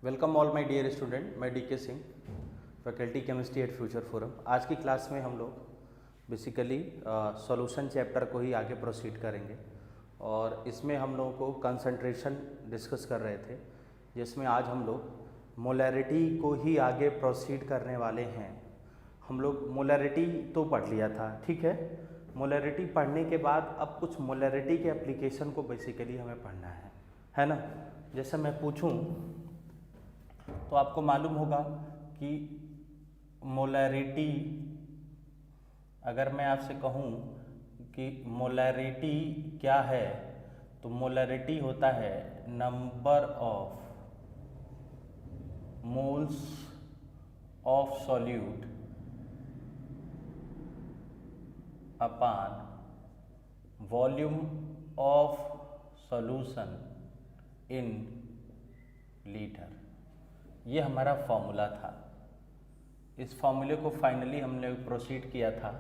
Welcome all my dear student, मैं D K Singh, faculty chemistry at Future Forum. आज की class में हम लोग बेसिकली सॉल्यूशन चैप्टर को ही आगे प्रोसीड करेंगे और इसमें हम लोगों को कंसंट्रेशन डिस्कस कर रहे थे, जिसमें आज हम लोग मोलैरिटी को ही आगे प्रोसीड करने वाले हैं। हम लोग मोलैरिटी तो पढ़ लिया था, ठीक है। मोलैरिटी पढ़ने के बाद अब कुछ मोलैरिटी के एप्लीकेशन को बेसिकली हमें पढ़ना है ना। जैसे मैं पूछूं तो आपको मालूम होगा कि मोलैरिटी, अगर मैं आपसे कहूं कि मोलैरिटी क्या है, तो मोलैरिटी होता है number of moles of solute upon volume of solution in litre. ये हमारा फॉर्मूला था। इस फॉर्मूले को फाइनली हमने प्रोसीड किया था,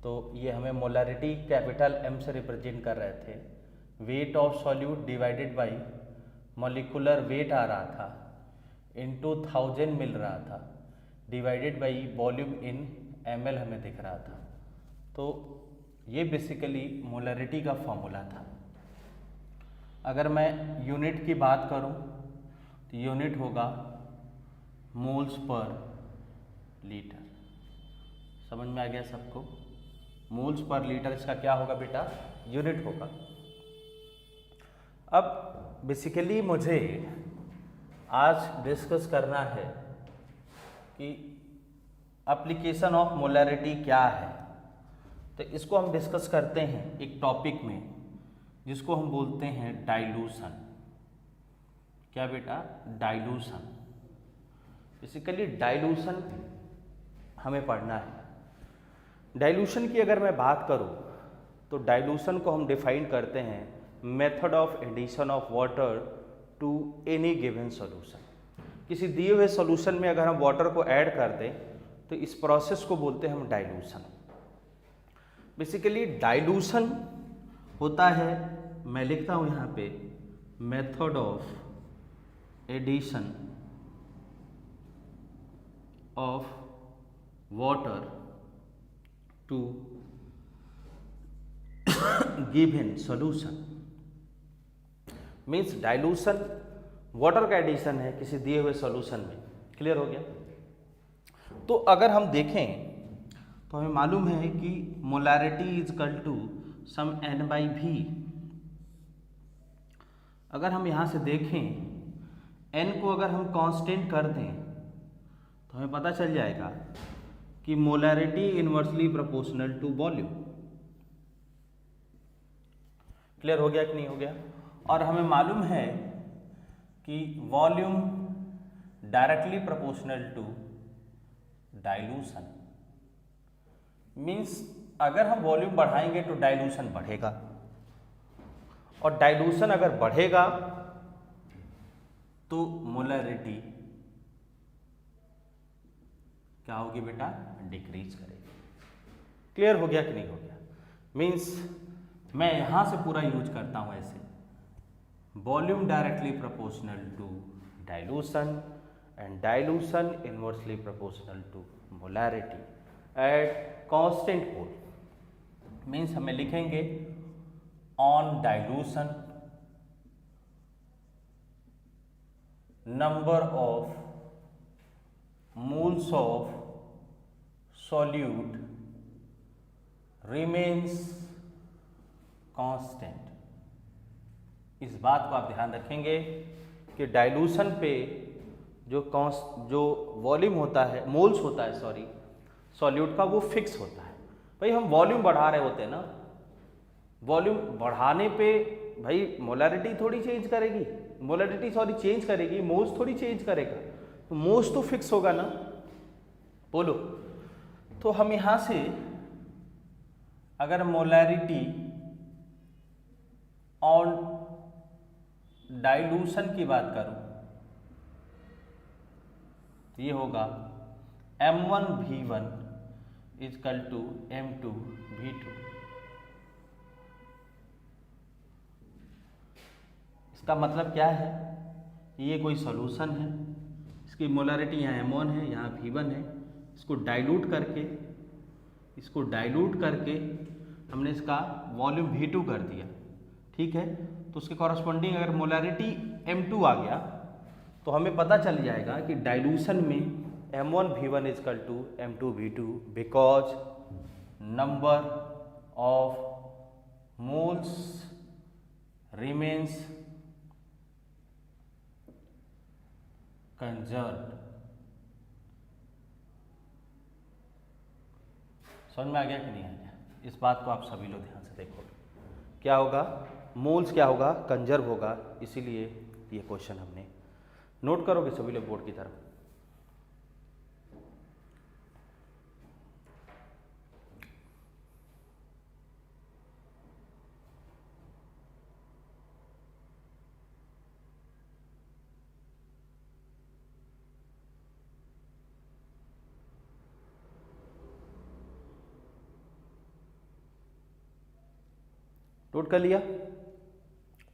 तो ये हमें मोलैरिटी कैपिटल M से रिप्रेजेंट कर रहे थे। Weight of solute divided by molecular weight आ रहा था, इनटू 1000 मिल रहा था, divided by volume in ml हमें दिख रहा था। तो ये बेसिकली मोलैरिटी का फॉर्मूला था। अगर मैं यूनिट की बात करूं तो यूनिट होगा मोल्स पर लीटर। समझ में आ गया सबको? मोल्स पर लीटर इसका क्या होगा बेटा? यूनिट होगा। अब बेसिकली मुझे आज डिस्कस करना है कि एप्लीकेशन ऑफ मोलैरिटी क्या है। तो इसको हम डिस्कस करते हैं एक टॉपिक में जिसको हम बोलते हैं डाइल्यूशन। क्या बेटा? डाइल्यूशन। बेसिकली डाइल्यूशन हमें पढ़ना है। डाइल्यूशन की अगर मैं बात करूं तो डाइल्यूशन को हम डिफाइन करते हैं method of addition of water to any given solution. किसी दिए हुए सॉल्यूशन में अगर हम वाटर को ऐड कर दें तो इस प्रोसेस को बोलते हैं हम डाइल्यूशन। बेसिकली डाइल्यूशन होता है, मैं लिखता हूं यहां पे, method of addition of water to given solution। Means dilution water का एडिशन है किसी दिए हुए सॉल्यूशन में। क्लियर हो गया? तो अगर हम देखें तो हमें मालूम है कि molarity is equal to sum n/v। अगर हम यहां से देखें n को अगर हम कांस्टेंट कर दें तो हमें पता चल जाएगा कि molarity inversely proportional to volume. Clear हो गया कि नहीं हो गया? और हमें मालूम है कि volume directly proportional to dilution. Means अगर हम वॉल्यूम बढ़ाएंगे तो डाइल्यूशन बढ़ेगा, और डाइल्यूशन अगर बढ़ेगा तो मोलैरिटी क्या होगी बेटा? डिक्रीज करेगी। क्लियर हो गया कि नहीं हो गया? मींस मैं यहां से पूरा यूज करता हूं ऐसे, volume directly proportional to dilution and dilution inversely proportional to molarity at constant mole. Means हमें लिखेंगे on dilution number of moles of solute remains constant। इस बात को आप ध्यान रखेंगे कि डाइल्यूशन पे जो वॉल्यूम होता है, मोल्स होता है सॉरी, सॉल्यूट का, वो फिक्स होता है। भाई हम वॉल्यूम बढ़ा रहे होते हैं ना, वॉल्यूम बढ़ाने पे भाई मोलैरिटी थोड़ी चेंज करेगी, मोलैरिटी सॉरी चेंज करेगी, मोल्स थोड़ी चेंज करेगा, तो मोल्स तो फिक्स होगा ना। बोलो, तो हम यहां से अगर मोलैरिटी ऑन डाइल्यूशन की बात करूं तो ये होगा m1v1 is equal to m2v2। इसका मतलब क्या है? ये कोई सॉल्यूशन है, इसकी मोलरिटी यहाँ M1 है, यहाँ V1 है। इसको डाइल्यूट करके हमने इसका वॉल्यूम V2 कर दिया, ठीक है। तो उसके कॉरस्पॉन्डिंग अगर मोलरिटी M2 आ गया तो हमें पता चल जाएगा कि डाइल्यूशन में M1 V1 is equal to M2 V2 because number of moles remains conserved. समझ में आ गया कि नहीं आ गया? इस बात को आप सभी लोग ध्यान से देखो, क्या होगा, मोल्स क्या होगा, कंजर्व होगा, इसीलिए ये क्वेश्चन हमने नोट करोगे सभी लोग बोर्ड की तरफ। नोट कर लिया?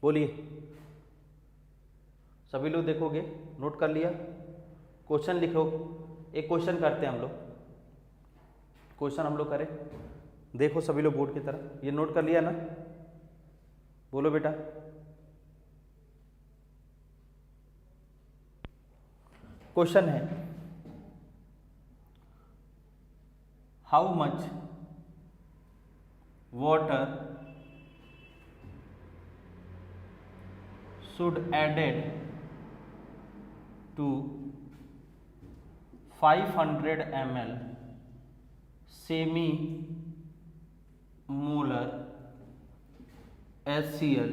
बोलिए, सभी लोग देखोगे, नोट कर लिया? क्वेश्चन लिखो, एक क्वेश्चन करते हैं हम लोग, क्वेश्चन हम लोग करें, देखो सभी लोग बोर्ड की तरफ। ये नोट कर लिया ना? बोलो बेटा। क्वेश्चन है, how much water should added to 500 ml semi molar HCl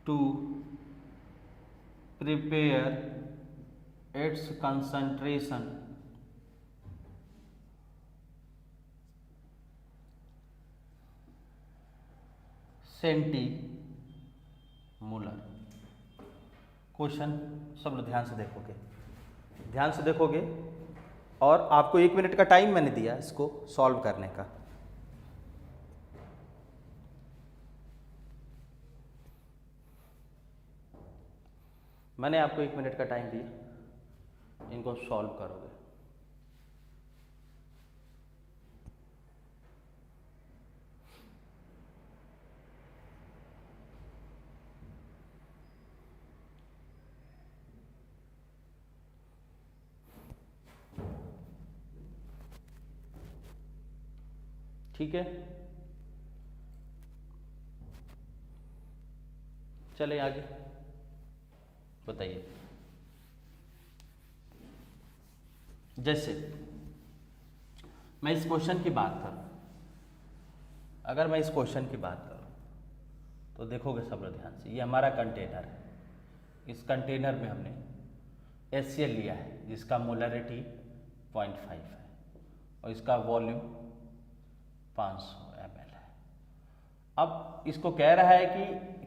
to prepare its concentration centimolar. Question सब लोग ध्यान से देखोगे और आपको 1 मिनट का टाइम मैंने दिया इसको सॉल्व करने का। मैंने आपको 1 मिनट का टाइम दिया, इनको सॉल्व करोगे। ठीक है, चले आगे बताइए। जैसे मैं इस क्वेश्चन की बात करूं, अगर मैं इस क्वेश्चन की बात करूं तो देखोगे सब लोग ध्यान से, ये हमारा कंटेनर है, इस कंटेनर में हमने HCl लिया है जिसका मोलरिटी 0.5 है और इसका वॉल्यूम 500 ml है। अब इसको कह रहा है कि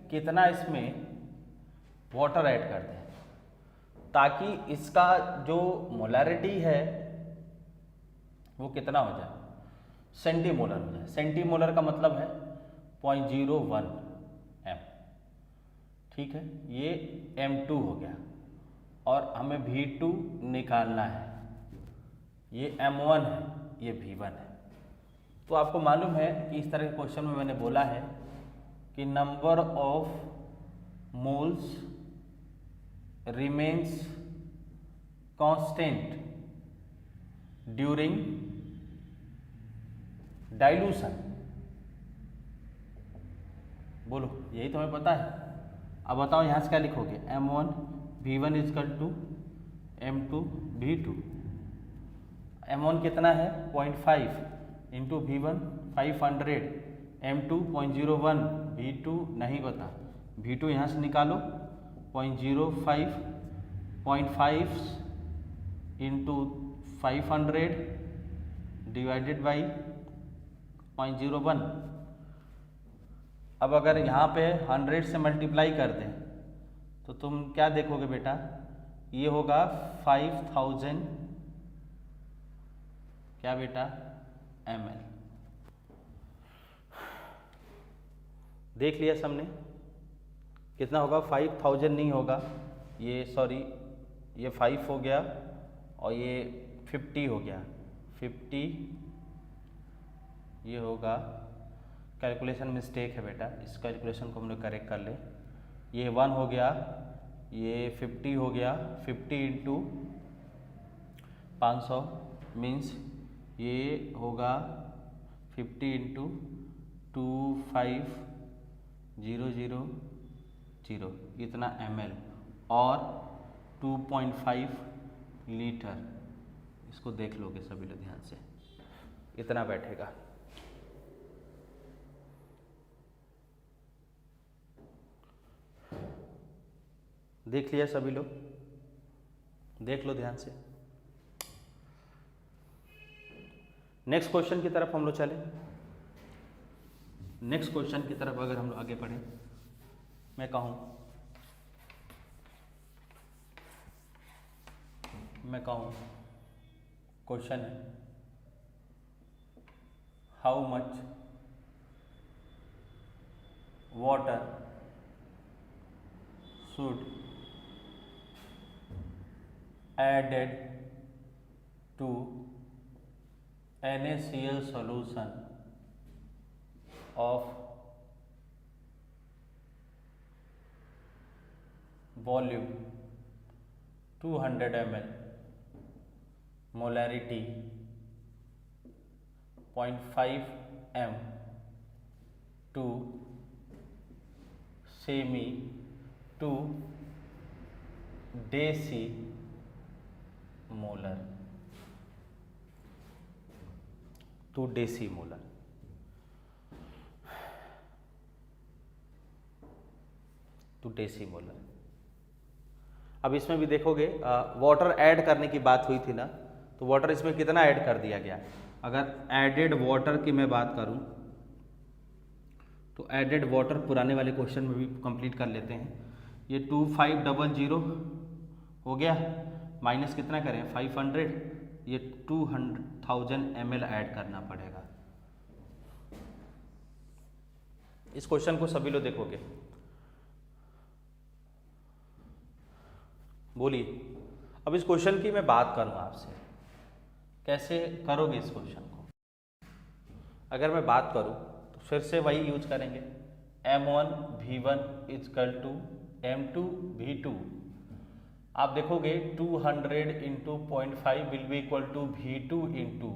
कितना इसमें वाटर ऐड कर दें ताकि इसका जो मोलरिटी है वो कितना हो जाए, सेंटीमोलर हो जाए। सेंटीमोलर का मतलब है 0.01 m, ठीक है। ये M2 हो गया और हमें V2 निकालना है, ये M1 है, ये V1 है। तो आपको मालूम है कि इस तरह के क्वेश्चन में मैंने बोला है कि number of moles remains constant during dilution. बोलो, यही तुम्हें पता है। अब बताओ यहाँ से क्या लिखोगे, M1 V1 is equal to M2 V2। M1 कितना है 0.5 इंटू V1 500, M2 0.01, V2 नहीं पता, V2 यहाँ से निकालो 0.05, 0.5 इंटू 500 डिवाइडेड बाई 0.01। अब अगर यहाँ पे 100 से मल्टीप्लाई कर दें तो तुम क्या देखोगे बेटा, ये होगा 5000 क्या बेटा ml। देख लिया सबने, कितना होगा, 5000 नहीं होगा, ये सॉरी ये 5 हो गया और ये 50 हो गया, 50 ये होगा, कैलकुलेशन मिस्टेक है बेटा, इस कैलकुलेशन को हम लोग करेक्ट कर ले। ये 1 हो गया, ये 50 हो गया, 50 इंटू 500 मीन्स ये होगा 50 इंटू 25000 इतना ml और 2.5 लीटर। इसको देख लोगे सभी लोग ध्यान से, इतना बैठेगा। देख लिया सभी लोग, देख लो ध्यान से। नेक्स्ट क्वेश्चन की तरफ हम लोग चले। नेक्स्ट क्वेश्चन की तरफ अगर हम लोग आगे बढ़े, मैं कहूँ क्वेश्चन है how much water should added to NaCl solution of volume 200 ml, molarity 0.5 m to semi to decimolar to decimolar। अब इसमें भी देखोगे वाटर ऐड करने की बात हुई थी ना, तो वाटर इसमें कितना ऐड कर दिया गया। अगर एडेड वाटर की मैं बात करूं तो एडेड वाटर पुराने वाले क्वेश्चन में भी कंप्लीट कर लेते हैं। ये 2500 हो गया, माइनस कितना करें 500, ये 200,000 ml ऐड करना पड़ेगा। इस क्वेश्चन को सभी लोग देखोगे, बोलिए। अब इस क्वेश्चन की मैं बात करूं आपसे, कैसे करोगे इस क्वेश्चन को। अगर मैं बात करूं तो फिर से वही यूज करेंगे, M1 V1 = M2 V2। आप देखोगे 200 into 0.5 will be equal to V2 into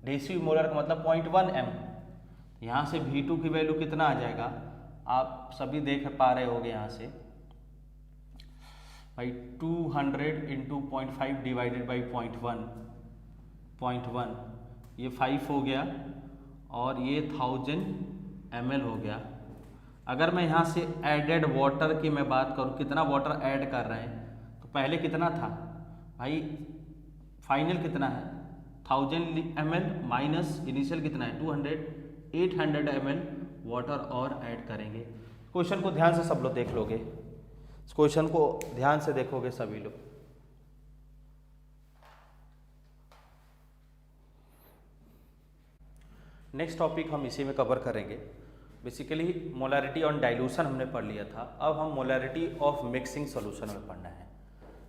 decimolar का मतलब 0.1 m। यहाँ से V2 की वैल्यू कितना आ जाएगा, आप सभी देख पा रहे होगे यहाँ से भाई 200 इंटू 0.5 डिवाइडेड बाई 0.1 ये 5 हो गया और ये 1000 ml हो गया। अगर मैं यहाँ से एडेड वाटर की मैं बात करूँ, कितना वाटर ऐड कर रहे हैं, तो पहले कितना था भाई, फाइनल कितना है 1000 ml माइनस इनिशियल कितना है 200, 800 ml वाटर और ऐड करेंगे। क्वेश्चन को ध्यान से सब लोग देख लोगे, इस क्वेश्चन को ध्यान से देखोगे सभी लोग। नेक्स्ट टॉपिक हम इसी में कवर करेंगे। बेसिकली मोलैरिटी ऑन डाइल्यूशन हमने पढ़ लिया था, अब हम मोलैरिटी ऑफ मिक्सिंग सॉल्यूशन में पढ़ना है।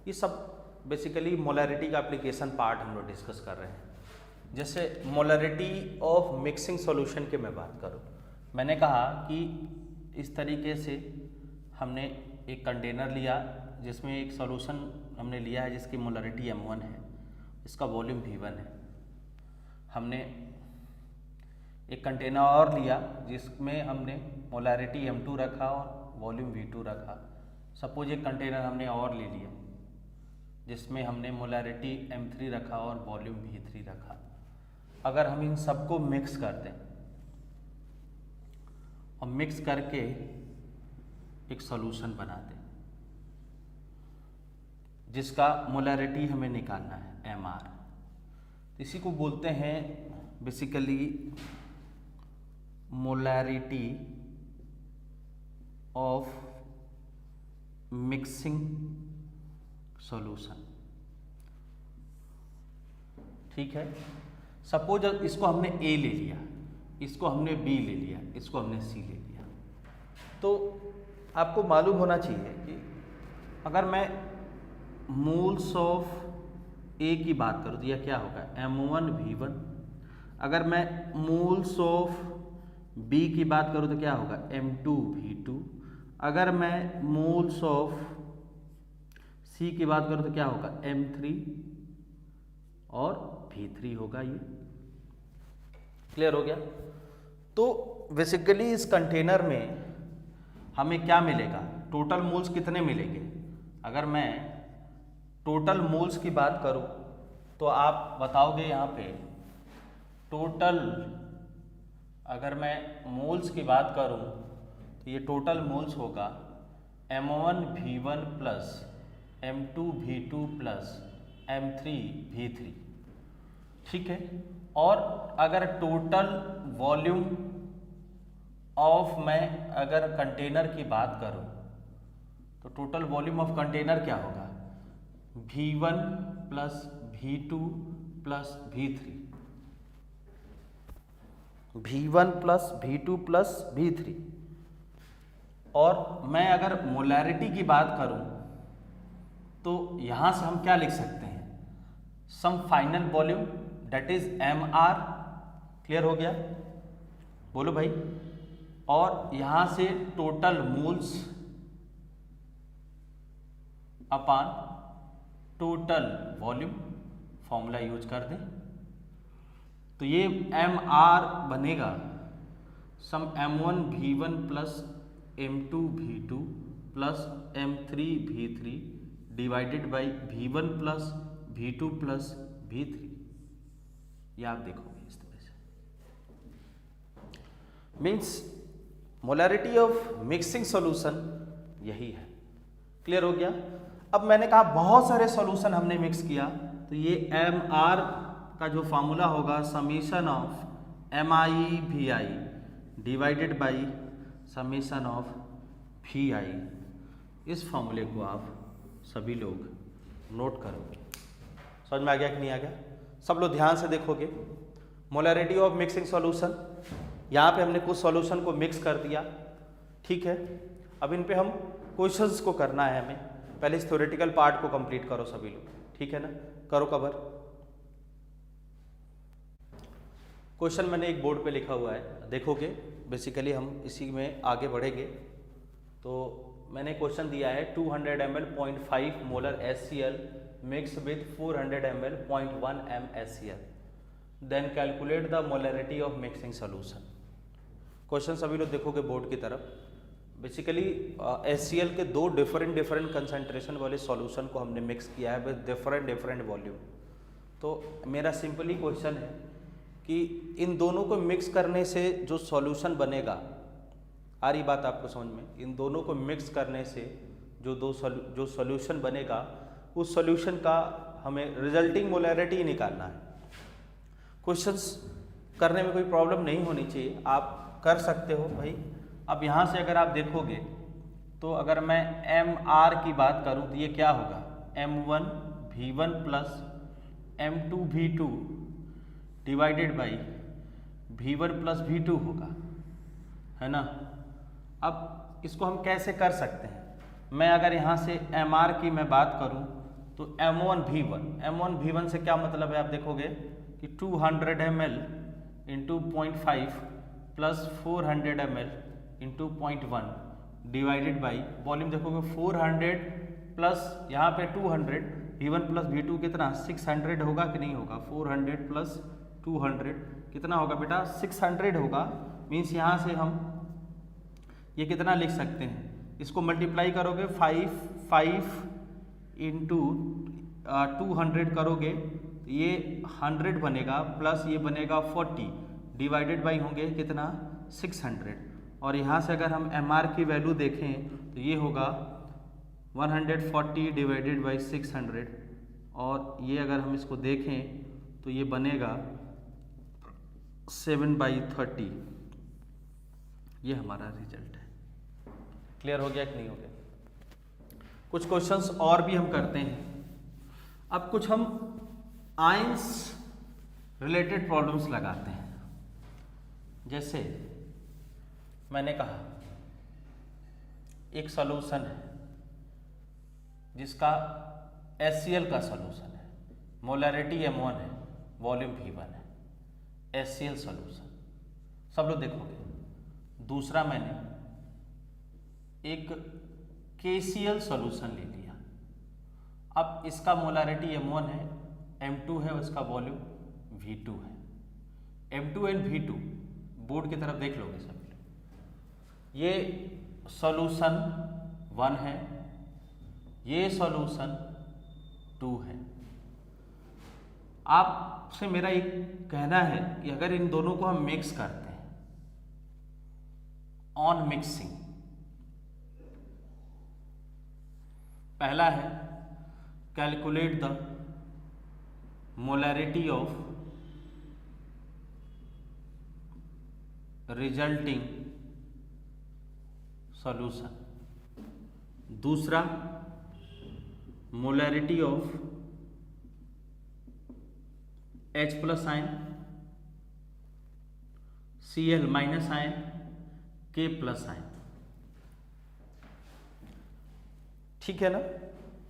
ये सब बेसिकली मोलैरिटी का एप्लीकेशन पार्ट हम लोग डिस्कस कर रहे हैं। जैसे मोलैरिटी ऑफ मिक्सिंग सॉल्यूशन की मैं बात करूँ, मैंने कहा कि इस तरीके से हमने एक कंटेनर लिया जिसमें एक सॉल्यूशन हमने लिया है जिसकी मोलैरिटी M1 है, इसका वॉल्यूम V1 है। हमने एक कंटेनर और लिया जिसमें हमने मोलैरिटी M2 रखा और वॉल्यूम V2 रखा। सपोज एक कंटेनर हमने और ले लिया जिसमें हमने मोलैरिटी M3 रखा और वॉल्यूम V3 रखा। अगर हम इन सबको मिक्स कर दें और मिक्स करके एक सॉल्यूशन बना दें जिसका मोलैरिटी हमें निकालना है MR, इसी को बोलते हैं basically molarity of mixing solution. ठीक है, सपोज इसको हमने A ले लिया, इसको हमने B ले लिया, इसको हमने C ले लिया, तो आपको मालूम होना चाहिए कि अगर मैं मोल्स ऑफ ए की बात करूँ तो यह क्या होगा M1V1। अगर मैं मोल्स ऑफ बी की बात करूँ तो क्या होगा M2V2। अगर मैं मोल्स ऑफ सी की बात करूँ तो क्या होगा M3 और V3 होगा। ये क्लियर हो गया। तो बेसिकली इस कंटेनर में हमें क्या मिलेगा, टोटल मोल्स कितने मिलेंगे। अगर मैं टोटल मोल्स की बात करूं तो आप बताओगे यहाँ पे टोटल, अगर मैं मोल्स की बात करूं तो ये टोटल मोल्स होगा M1V1 plus M2V2 plus M3V3। ठीक है। और अगर टोटल वॉल्यूम ऑफ मैं अगर कंटेनर की बात करूं तो टोटल वॉल्यूम ऑफ कंटेनर क्या होगा V1 plus V2 plus V3। V1 plus V2 plus V3। और मैं अगर मोलैरिटी की बात करूं तो यहां से हम क्या लिख सकते हैं, sum final volume that is MR। Clear हो गया, बोलो भाई। और यहां से total moles upon total volume formula use कर दें तो ये MR बनेगा sum M1V1 plus M2V2 plus M3V3 divided by V1 plus V2 plus V3। ये आप देखोगे इस तरह से, means molarity of mixing solution यही है। क्लियर हो गया। अब मैंने कहा बहुत सारे सॉल्यूशन हमने मिक्स किया तो ये MR का जो फार्मूला होगा summation of MIVI divided by summation of VI। इस फार्मूले को आप सभी लोग नोट करोगे। समझ में आ गया कि नहीं आ गया? सब लोग ध्यान से देखोगे। मोलैरिटी ऑफ मिक्सिंग सॉल्यूशन, यहाँ पे हमने कुछ सॉल्यूशन को मिक्स कर दिया। ठीक है। अब इन पे हम क्वेश्चंस को करना है हमें। पहले इस थ्योरेटिकल पार्ट को कंप्लीट करो सभी लोग, ठीक है ना, करो कवर। क्वेश्चन मैंने एक बोर्ड पे लिखा हुआ है, देखोगे। बेसिकली हम इसी में आगे बढ़ेंगे। तो मैंने क्वेश्चन दिया है 200 ml 0.5 molar HCl mix with 400 ml 0.1 m HCl, then calculate the molarity of mixing solution. Question सभी लोग देखोगे बोर्ड की तरफ। बेसिकली HCl के दो डिफरेंट कंसंट्रेशन वाले सॉल्यूशन को हमने मिक्स किया है विद डिफरेंट वॉल्यूम। तो मेरा सिंपली क्वेश्चन है कि इन दोनों को मिक्स करने से जो सॉल्यूशन बनेगा, आ रही बात आपको समझ में, इन दोनों को मिक्स करने से जो सॉल्यूशन बनेगा उस सॉल्यूशन का हमें रिजल्टिंग मोलैरिटी निकालना है। क्वेश्चंस करने में कोई प्रॉब्लम नहीं होनी चाहिए, आप कर सकते हो भाई। अब यहाँ से अगर आप देखोगे तो अगर मैं MR की बात करूँ तो ये क्या होगा M1V1 plus M2V2 divided by V1 plus V2 होगा, है ना। अब इसको हम कैसे कर सकते हैं, मैं अगर यहाँ से MR की मैं बात करूँ तो M1V1 से क्या मतलब है, आप देखोगे कि 200 ml into 0.5 plus 400 ml into 0.1 divided by volume. देखोगे 400 प्लस यहाँ पे 200, V1 प्लस V2 कितना 600 होगा कि नहीं होगा। 400 प्लस 200 कितना होगा बेटा 600 होगा। मीन्स यहाँ से हम ये कितना लिख सकते हैं, इसको मल्टीप्लाई करोगे 5 इंटू 200 करोगे ये 100 बनेगा, प्लस ये बनेगा 40 डिवाइडेड बाई होंगे कितना 600। और यहाँ से अगर हम MR की वैल्यू देखें तो ये होगा 140 डिवाइडेड बाई 600, और ये अगर हम इसको देखें तो ये बनेगा 7/30। ये हमारा रिजल्ट है। क्लियर हो गया कि नहीं हो गया? कुछ क्वेश्चंस और भी हम करते हैं। अब कुछ हम आयंस रिलेटेड प्रॉब्लम्स लगाते हैं। जैसे मैंने कहा एक सॉल्यूशन है जिसका HCl का सॉल्यूशन है, मोलैरिटी M1 है, वॉल्यूम V1 है, HCl सॉल्यूशन, सब लोग देखोगे। दूसरा मैंने एक KCl सॉल्यूशन ले लिया। अब इसका मोलैरिटी M1 है, M2 है, उसका वॉल्यूम V2 है। M2 एंड V2 बोर्ड की तरफ देख लोगे सब। ये सॉल्यूशन 1 है, ये सॉल्यूशन 2 है। आपसे मेरा एक कहना है कि अगर इन दोनों को हम मिक्स करते हैं, ऑन मिक्सिंग, पहला है calculate the molarity of resulting solution, दूसरा molarity of H plus ion, Cl minus ion, K plus ion. ठीक है ना?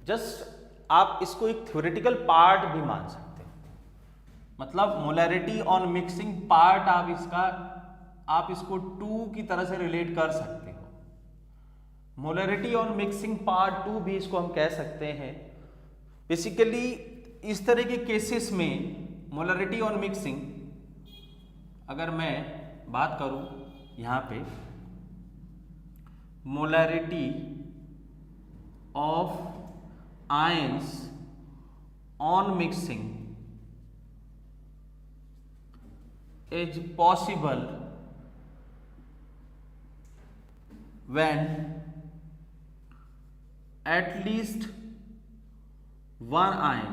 जस्ट आप इसको एक थ्योरेटिकल पार्ट भी मान सकते हो, मतलब मोलैरिटी ऑन मिक्सिंग पार्ट आप इसको 2 की तरह से रिलेट कर सकते हो। मोलैरिटी ऑन मिक्सिंग पार्ट 2 भी इसको हम कह सकते हैं। बेसिकली इस तरह के केसेस में मोलैरिटी ऑन मिक्सिंग, अगर मैं बात करूं यहां पे, molarity of ions on mixing is possible when at least one ion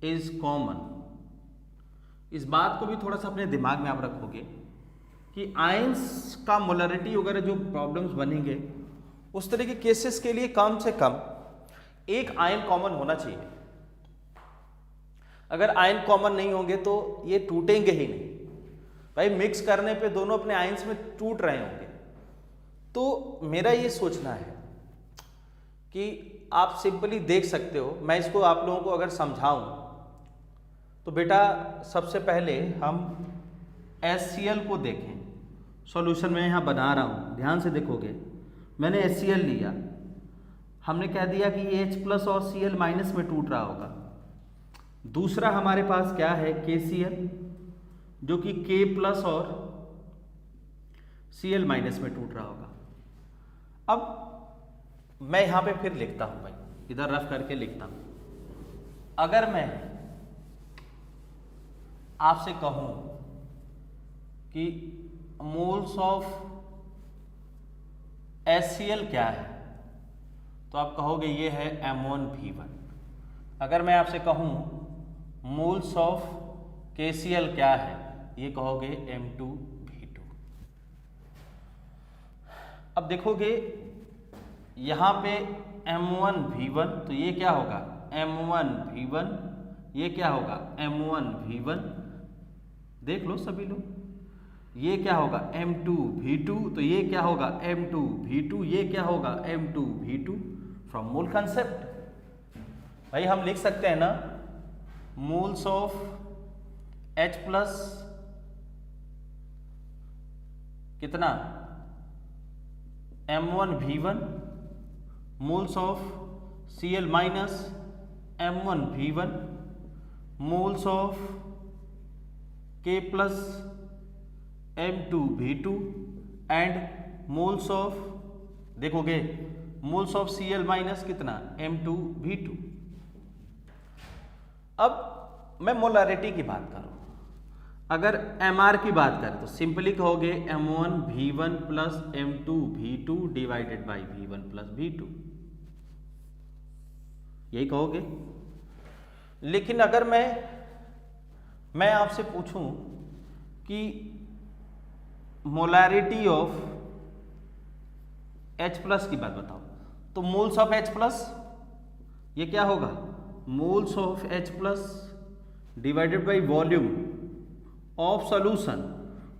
is common। इस बात को भी थोड़ा सा अपने दिमाग में आप रखोगे कि आयंस का मोलैरिटी वगैरह जो प्रॉब्लम्स बनेंगे उस तरह के केसेस के लिए कम से कम एक आयन कॉमन होना चाहिए। अगर आयन कॉमन नहीं होंगे तो ये टूटेंगे ही नहीं भाई, मिक्स करने पे दोनों अपने आयंस में टूट रहे होंगे। तो मेरा ये सोचना है कि आप सिंपली देख सकते हो, मैं इसको आप लोगों को अगर समझाऊं तो बेटा सबसे पहले हम HCl को देखें। सॉल्यूशन मैं यहाँ बना रहा हूँ, ध्यान से देखोगे। मैंने HCl लिया, हमने कह दिया कि ये H प्लस और Cl माइनस में टूट रहा होगा। दूसरा हमारे पास क्या है, KCl, जो कि K प्लस और Cl माइनस में टूट रहा होगा। अब मैं यहां पे फिर लिखता हूं भाई, इधर रफ करके लिखता हूं। अगर मैं आपसे कहूं कि मोल्स ऑफ HCl क्या है, तो आप कहोगे ये है M1V1। अगर मैं आपसे कहूं मोल्स ऑफ KCl क्या है, ये कहोगे M2V2। अब देखोगे यहां पे M1V1, तो ये क्या होगा M1V1, ये क्या होगा M1V1, देख लो सभी लोग। ये क्या होगा M2V2, तो ये क्या होगा M2V2, ये क्या होगा M2V2। फ्रॉम मोल कंसेप्ट भाई हम लिख सकते हैं ना, मोल्स ऑफ H प्लस कितना M1V1, moles of Cl minus M1V1, moles of K plus M2V2 and moles of, देखोगे मोल्स ऑफ Cl माइनस कितना M2V2। अब मैं मोलैरिटी की बात करूं, अगर MR की बात करें तो सिंपली कहोगे M1V1 plus M2V2 divided by V1 plus V2, यही कहोगे। लेकिन अगर मैं आपसे पूछूं कि मोलैरिटी ऑफ H प्लस की बात बताओ, तो मोल्स ऑफ H प्लस ये क्या होगा, moles of H plus divided by volume of solution.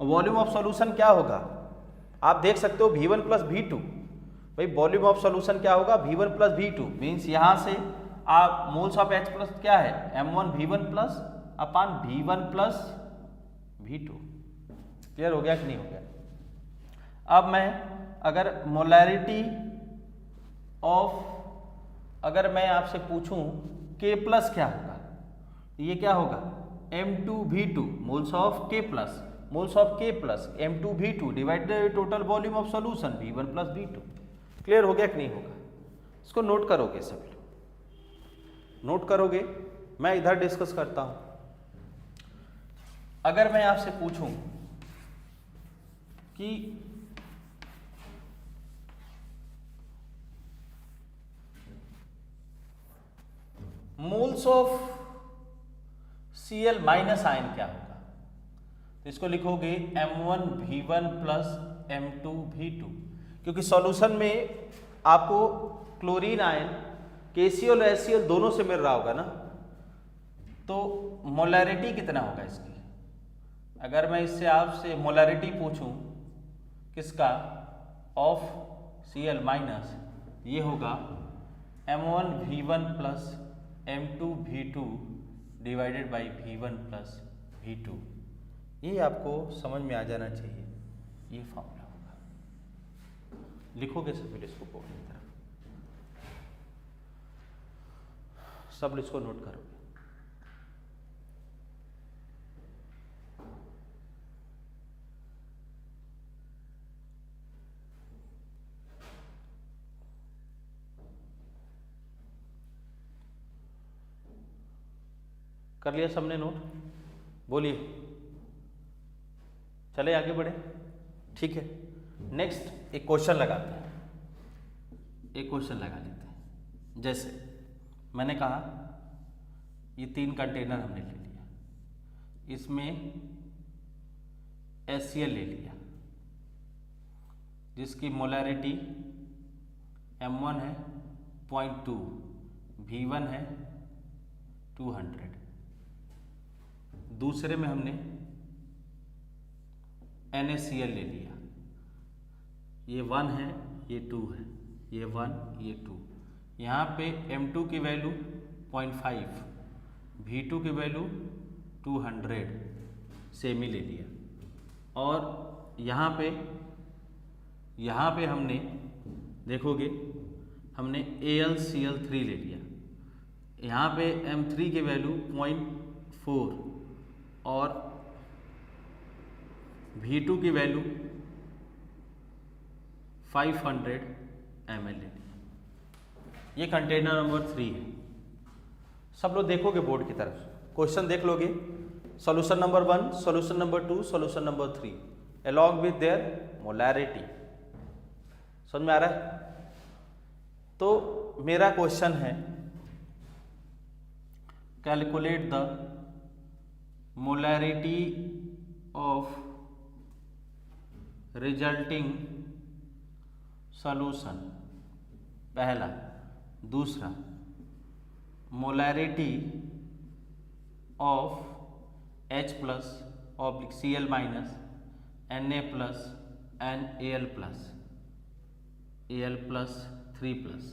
Volume of solution क्या होगा, आप देख सकते हो V1 प्लस V2। भाई वॉल्यूम ऑफ सॉल्यूशन क्या होगा, V1 प्लस V2, मीन्स यहाँ से आप मोल्स ऑफ H प्लस क्या है, M1 V1 प्लस अपान V1 प्लस V2। क्लियर हो गया कि नहीं हो गया? अब मैं अगर मोलैरिटी ऑफ, अगर मैं आपसे पूछूं K प्लस क्या होगा, ये क्या होगा, M2V2 moles of K plus, moles of K plus M2V2 divided total volume of solution V1 plus V2। Clear हो गया कि नहीं होगा? इसको नोट करोगे सभी लोग, नोट करोगे, मैं इधर डिस्कस करता हूं। अगर मैं आपसे पूछूं कि moles of Cl minus ion क्या होगा, तो इसको लिखोगे M1V1 प्लस M2V2, क्योंकि सॉल्यूशन में आपको क्लोरीन आयन KCl और HCl दोनों से मिल रहा होगा ना, तो मोलैरिटी कितना होगा इसकी। अगर मैं इससे आपसे मोलैरिटी पूछूं किसका, ऑफ Cl माइनस, ये होगा M1V1 plus M2V2 divided by V1 plus V2। ये आपको समझ में आ जाना चाहिए, ये फॉर्मूला होगा। लिखोगे सब इसको बोर्ड की तरफ, सब इसको नोट करोगे। कर लिया सबने नोट? बोलिए, चले आगे बढ़े, ठीक है। नेक्स्ट एक क्वेश्चन लगाते हैं, एक क्वेश्चन लगा लेते हैं। जैसे मैंने कहा ये 3 कंटेनर हमने ले लिया, इसमें HCl ले लिया जिसकी मोलैरिटी M1 है 0.2, V1 है 200। दूसरे में हमने NaCl ले लिया, ये 1 है, ये 2 है, ये 1, ये 2। यहाँ पे M2 की वैल्यू 0.5, V2 की वैल्यू 200 सेमी ले लिया। और यहाँ पे हमने देखोगे हमने AlCl3 ले लिया, यहाँ पे M3 की वैल्यू 0.4 और V2 की वैल्यू 500 ml ले लिया। ये कंटेनर नंबर 3 है। सब लोग देखोगे बोर्ड की तरफ, क्वेश्चन देख लोगे, solution number 1, solution number 2, solution number 3 along with their molarity. समझ में आ रहा है? तो मेरा क्वेश्चन है calculate the molarity of resulting solution, पहला। दूसरा, molarity of H plus oblique Cl minus Na plus and Al plus 3 plus.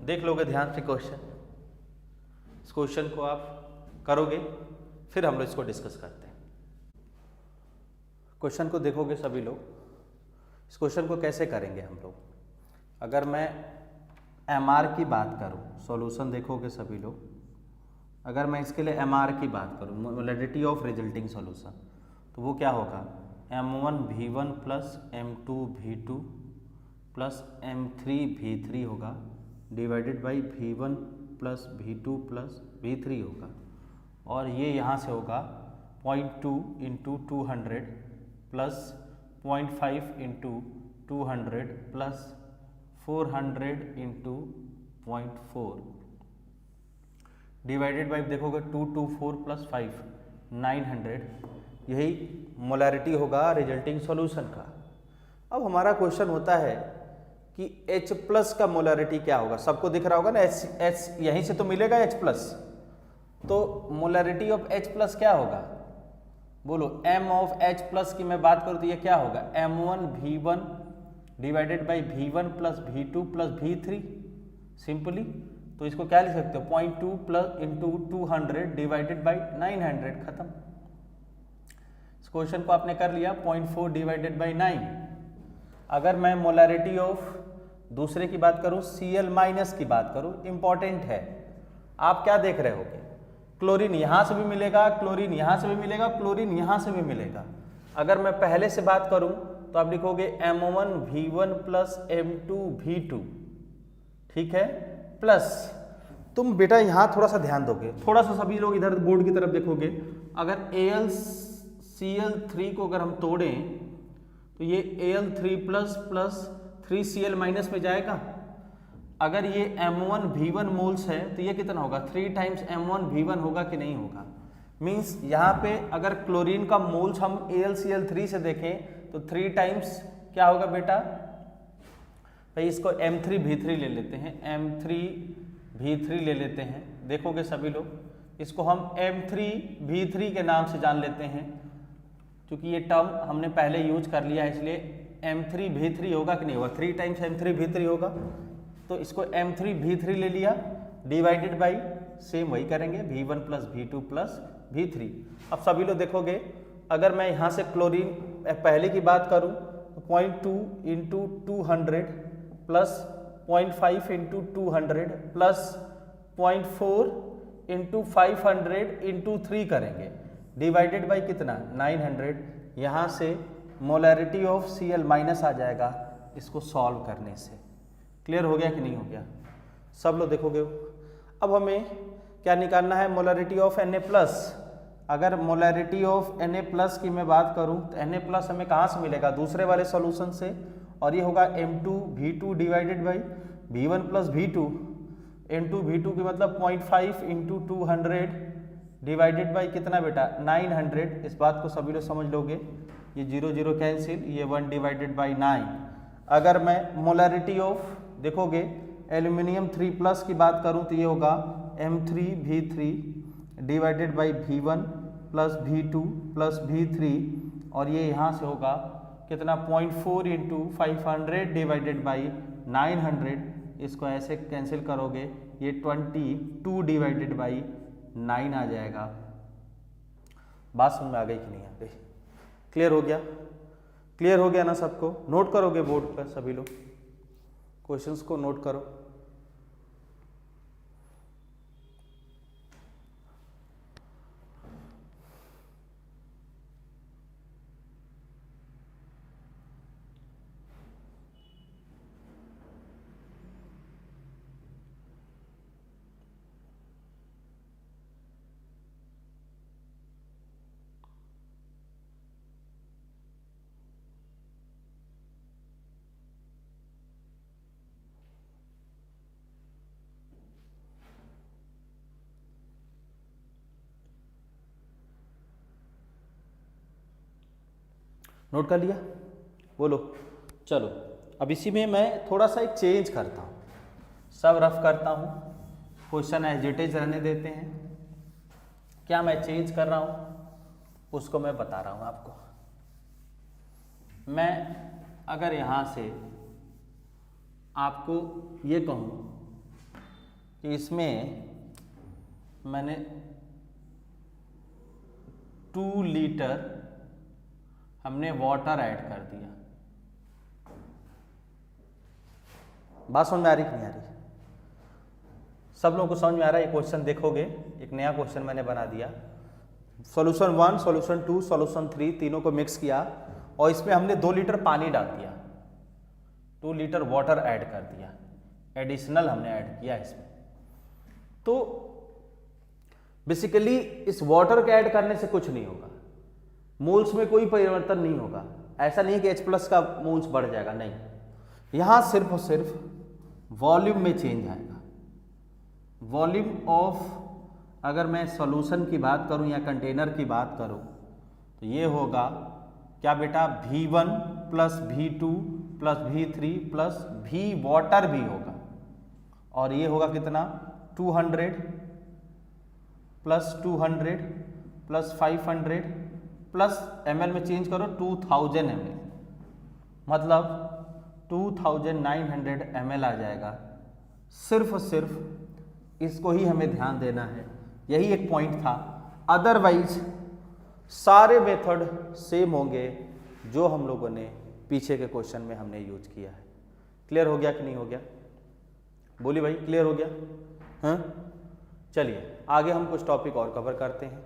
देख लोगे ध्यान से क्वेश्चन, इस क्वेश्चन को आप करोगे, फिर हम लोग इसको डिस्कस करते हैं। क्वेश्चन को देखोगे सभी लोग। इस क्वेश्चन को कैसे करेंगे हम लोग, अगर मैं MR की बात करूं, सॉल्यूशन देखोगे सभी लोग, अगर मैं इसके लिए MR की बात करूं, मोलैरिटी ऑफ रिजल्टिंग सॉल्यूशन, तो वो क्या होगा, M1V1 plus M2V2 plus M3V3 होगा divided by V1 plus V2 plus V3 होगा। और ये यहाँ से होगा 0.2 into 200 plus 0.5 into 200 plus 400 into 0.4 divided by, देखोगे 224 प्लस 5 900। यही मोलैरिटी होगा रिजल्टिंग सॉल्यूशन का। अब हमारा क्वेश्चन होता है कि H प्लस का मोलैरिटी क्या होगा, सबको दिख रहा होगा ना, H यहीं से तो मिलेगा H प्लस, तो मोलैरिटी ऑफ H प्लस क्या होगा, बोलो। M ऑफ H प्लस की मैं बात करूँ तो ये क्या होगा, M1V1 divided by V1 plus V2 plus V3 simply. तो इसको क्या लिख सकते हो 0.2 प्लस इंटू 200 डिवाइडेड बाई 900, खत्म। इस क्वेश्चन को आपने कर लिया 0.4 डिवाइडेड बाई 9। अगर मैं मोलैरिटी ऑफ दूसरे की बात करूं, Cl माइनस की बात करूं, इंपॉर्टेंट है। आप क्या देख रहे होगे, क्लोरीन यहां से भी मिलेगा, क्लोरीन यहां से भी मिलेगा, क्लोरीन यहां से भी मिलेगा। अगर मैं पहले से बात करूं तो आप लिखोगे M1V1 प्लस M2V2, ठीक है, प्लस तुम बेटा यहां थोड़ा सा ध्यान दोगे, थोड़ा सा सभी लोग इधर बोर्ड की तरफ देखोगे। अगर AlCl3 को अगर हम तोड़ें तो ये Al3 plus plus 3Cl minus में जाएगा। अगर ये M1V1 मोल्स है तो ये कितना होगा 3 टाइम्स M1V1 होगा कि नहीं होगा। मीन्स यहाँ पे अगर क्लोरीन का मोल्स हम AlCl3 से देखें तो 3 टाइम्स क्या होगा बेटा, भाई इसको M3V3 ले लेते हैं, M3V3 ले लेते हैं। देखोगे सभी लोग, इसको हम M3V3 के नाम से जान लेते हैं क्योंकि ये टर्म हमने पहले यूज कर लिया है, इसलिए M3V3 होगा कि नहीं होगा, 3 टाइम्स M3V3 होगा। तो इसको M3V3 ले लिया, डिवाइडेड बाई सेम वही करेंगे V1 plus V2 plus V3। अब सभी लोग देखोगे, अगर मैं यहाँ से क्लोरीन पहले की बात करूँ तो 0.2 into 200 plus 0.5 into 200 plus 0.4 into 500 into 3 करेंगे, डिवाइडेड बाई कितना 900। यहाँ से मोलैरिटी ऑफ Cl माइनस आ जाएगा इसको सॉल्व करने से। क्लियर हो गया कि नहीं हो गया, सब लोग देखोगे। अब हमें क्या निकालना है, मोलैरिटी ऑफ Na प्लस। अगर मोलैरिटी ऑफ Na प्लस की मैं बात करूं तो Na प्लस हमें कहाँ से मिलेगा, दूसरे वाले सॉल्यूशन से, और ये होगा M2V2 divided by V1 plus V2। M2V2 की मतलब 0.5 इंटू 200 डिवाइडेड बाई कितना बेटा 900। इस बात को सभी लोग समझ लोगे, ये 0 0 कैंसिल, ये 1 डिवाइडेड बाई 9। अगर मैं मोलैरिटी ऑफ देखोगे एल्यूमिनियम 3 प्लस की बात करूं तो ये होगा M3V3 divided by V1 plus V2 plus V3, और ये यहाँ से होगा कितना 0.4 इंटू 500 डिवाइडेड बाई 900। इसको ऐसे कैंसिल करोगे, ये 22 डिवाइडेड बाई 9 आ जाएगा। बात समझ में आ गई कि नहीं आ गई, क्लियर हो गया, क्लियर हो गया ना सबको। नोट करोगे बोर्ड पर सभी लोग, क्वेश्चंस को नोट करो। नोट कर लिया, बोलो। चलो अब इसी में मैं थोड़ा सा एक चेंज करता हूँ, सब रफ करता हूँ, क्वेश्चन एजिटेज रहने देते हैं। क्या मैं चेंज कर रहा हूँ उसको मैं बता रहा हूँ आपको। मैं अगर यहाँ से आपको ये कहूँ कि इसमें मैंने 2 लीटर हमने वाटर ऐड कर दिया, बात समझ में आ रही कि नहीं आ रही, सब लोगों को समझ में आ रहा है। ये क्वेश्चन देखोगे, एक नया क्वेश्चन मैंने बना दिया, सॉल्यूशन 1 सॉल्यूशन 2 सॉल्यूशन 3 तीनों को मिक्स किया और इसमें हमने 2 लीटर पानी डाल दिया, 2 लीटर वाटर ऐड कर दिया, एडिशनल हमने ऐड किया इसमें। तो बेसिकली इस वाटर के ऐड करने से कुछ नहीं होगा, मोल्स में कोई परिवर्तन नहीं होगा। ऐसा नहीं कि H+ का मोल्स बढ़ जाएगा, नहीं, यहां सिर्फ और सिर्फ वॉल्यूम में चेंज आएगा। वॉल्यूम ऑफ, अगर मैं सॉल्यूशन की बात करूं या कंटेनर की बात करूं तो ये होगा क्या बेटा V1 plus V2 plus V3 plus V water भी होगा, और ये होगा कितना 200 प्लस 200 प्लस 500 प्लस ml में चेंज करो 2000 ml, मतलब 2900 ml आ जाएगा। सिर्फ और सिर्फ इसको ही हमें ध्यान देना है, यही एक पॉइंट था। अदरवाइज सारे मेथड सेम होंगे जो हम लोगों ने पीछे के क्वेश्चन में हमने यूज किया है। क्लियर हो गया कि नहीं हो गया? बोलिए भाई, क्लियर हो गया? हाँ, चलिए आगे हम कुछ टॉपिक और कवर करते हैं।